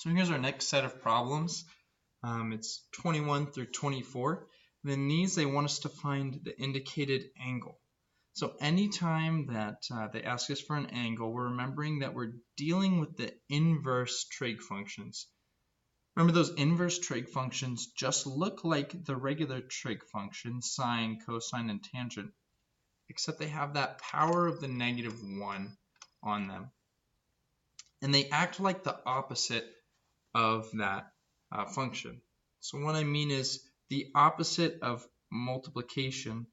So here's our next set of problems. It's 21 through 24. And in these, they want us to find the indicated angle. So anytime that they ask us for an angle, we're remembering that we're dealing with the inverse trig functions. Remember, those inverse trig functions just look like the regular trig functions, sine, cosine, and tangent, except they have that power of the -1 on them. And they act like the opposite of that function. So what I mean is the opposite of multiplication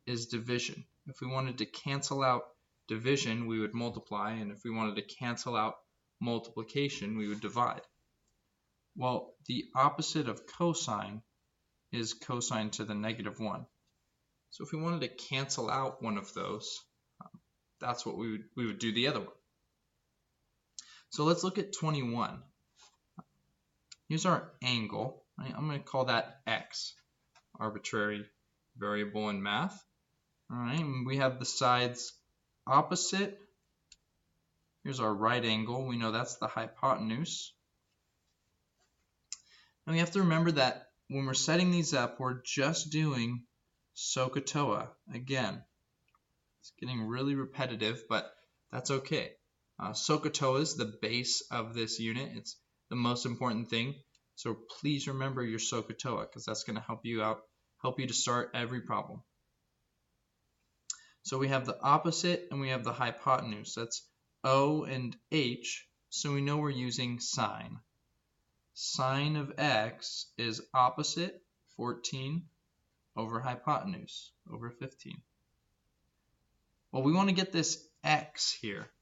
is division. If we wanted to cancel out division, we would multiply, and if we wanted to cancel out multiplication, we would divide. Well, the opposite of cosine is cosine to the -1. So if we wanted to cancel out one of those, that's what we would do the other one. So let's look at 21. Here's our angle. Right? I'm going to call that x, arbitrary variable in math. All right, and we have the sides opposite. Here's our right angle. We know that's the hypotenuse. And we have to remember that when we're setting these up, we're just doing SOHCAHTOA. Again, it's getting really repetitive, but that's okay. SOHCAHTOA is the base of this unit. It's the most important thing. So please remember your SOHCAHTOA, because that's going to help you out, help you to start every problem. So we have the opposite and we have the hypotenuse. That's O and H, so we know we're using sine. Sine of x is opposite 14 over hypotenuse over 15. Well, we want to get this x here.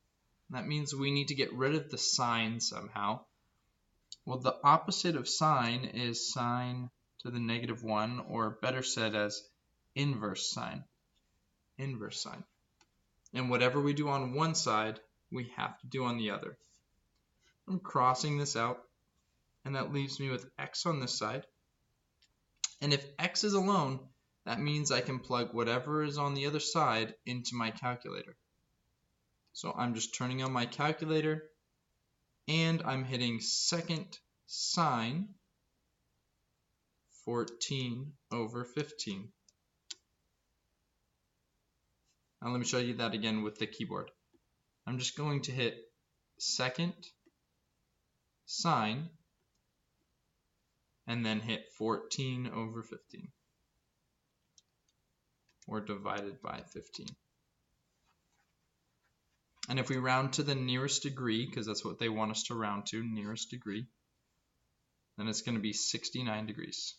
That means we need to get rid of the sine somehow. Well, the opposite of sine is sine to the -1, or better said as inverse sine. Inverse sine. And whatever we do on one side, we have to do on the other. I'm crossing this out, and that leaves me with x on this side. And if x is alone, that means I can plug whatever is on the other side into my calculator. So I'm just turning on my calculator, and I'm hitting second sine 14 over 15. Now let me show you that again with the keyboard. I'm just going to hit second sine and then hit 14 over 15, or divided by 15. And if we round to the nearest degree, because that's what they want us to round to, nearest degree, then it's going to be 69 degrees.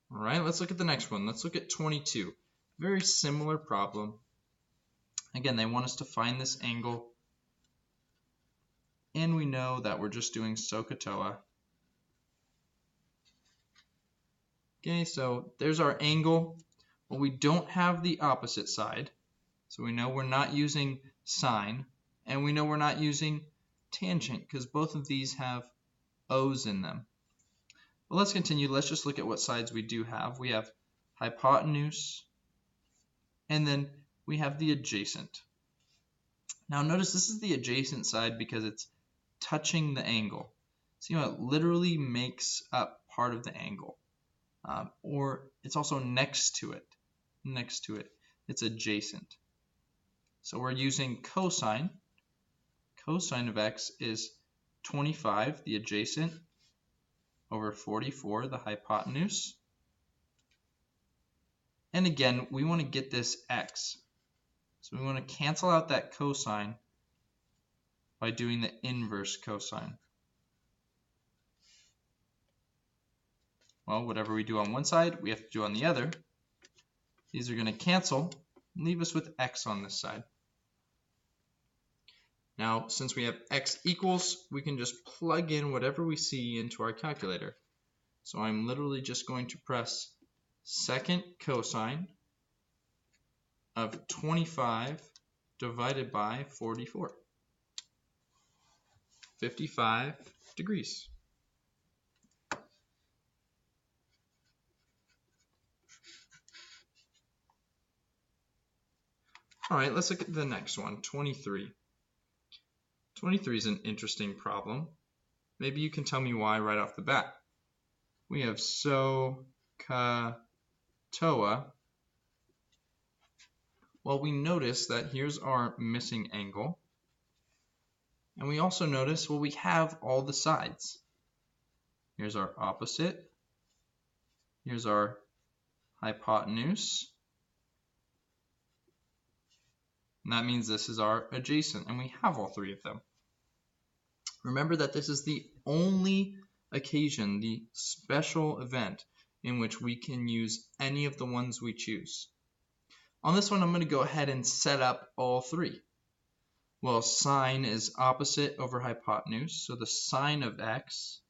All right, let's look at the next one. Let's look at 22. Very similar problem. Again, they want us to find this angle, and we know that we're just doing SOHCAHTOA. Okay, so there's our angle. Well, we don't have the opposite side, so we know we're not using sine, and we know we're not using tangent, because both of these have O's in them. Well, let's continue. Let's just look at what sides we do have. We have hypotenuse, and then we have the adjacent. Now notice this is the adjacent side because it's touching the angle. See how it literally makes up part of the angle. Or it's also next to it. Next to it. It's adjacent. So we're using cosine. Cosine of x is 25, the adjacent, over 44, the hypotenuse. And again, we want to get this x. So we want to cancel out that cosine by doing the inverse cosine. Well, whatever we do on one side, we have to do on the other. These are going to cancel and leave us with x on this side. Now, since we have x equals, we can just plug in whatever we see into our calculator. So I'm literally just going to press second cosine of 25 divided by 44. 55 degrees. All right, let's look at the next one, 23. 23 is an interesting problem. Maybe you can tell me why right off the bat. We have SOHCAHTOA. Well, we notice that here's our missing angle. And we also notice, well, we have all the sides. Here's our opposite. Here's our hypotenuse. And that means this is our adjacent, and we have all three of them. Remember that this is the only occasion, the special event, in which we can use any of the ones we choose. On this one, I'm going to go ahead and set up all three. Well, sine is opposite over hypotenuse, so the sine of x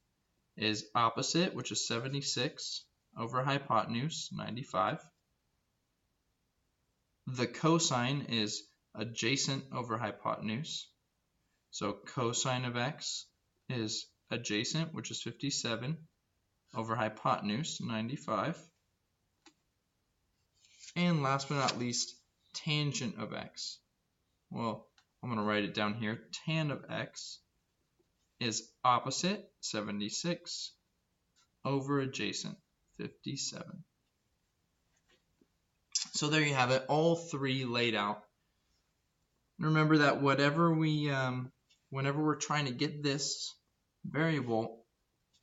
is opposite, which is 76, over hypotenuse, 95. The cosine is adjacent over hypotenuse, so cosine of x is adjacent, which is 57, over hypotenuse, 95. And last but not least, tangent of x. Well, I'm going to write it down here. Tan of x is opposite, 76, over adjacent, 57. So there you have it, all three laid out. Remember that whenever we're trying to get this variable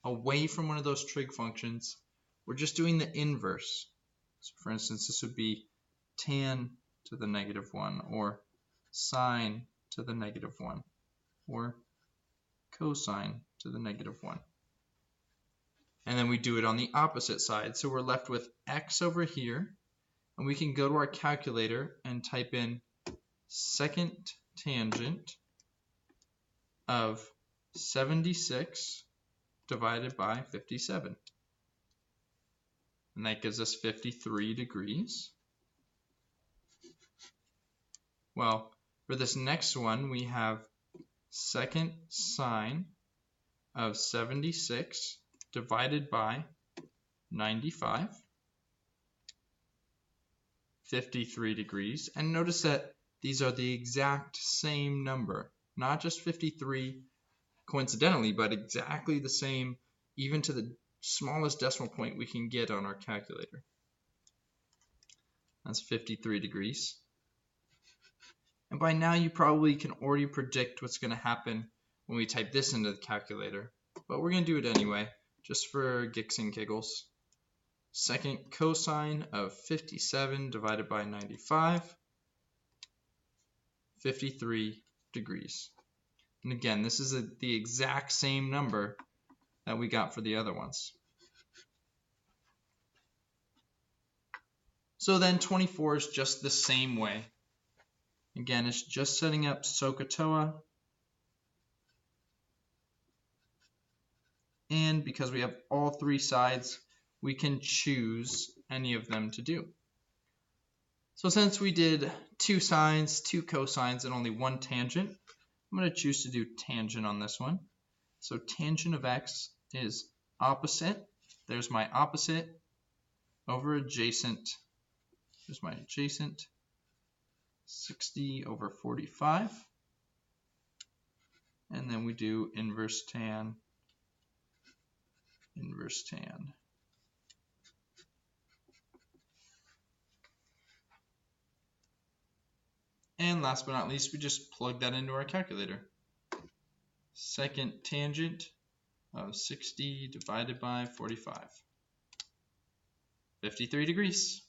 away from one of those trig functions, we're just doing the inverse. So for instance, this would be tan to the -1, or sine to the -1, or cosine to the -1. And then we do it on the opposite side. So we're left with x over here, and we can go to our calculator and type in second tangent of 76 divided by 57. And that gives us 53 degrees. Well, for this next one, we have second sine of 76 divided by 95, 53 degrees. And notice that these are the exact same number, not just 53 coincidentally, but exactly the same, even to the smallest decimal point we can get on our calculator. That's 53 degrees. And by now you probably can already predict what's going to happen when we type this into the calculator. But we're going to do it anyway, just for kicks and giggles. Second cosine of 57 divided by 95, 53 degrees. And again, this is the exact same number that we got for the other ones. So then 24 is just the same way. Again, it's just setting up SOHCAHTOA. And because we have all three sides, we can choose any of them to do. So since we did 2 sines, 2 cosines, and only 1 tangent, I'm going to choose to do tangent on this one. So tangent of x is opposite. There's my opposite over adjacent. There's my adjacent. 60 over 45. And then we do inverse tan, inverse tan. And last but not least, we just plug that into our calculator. Second tangent of 60 divided by 45. 53 degrees.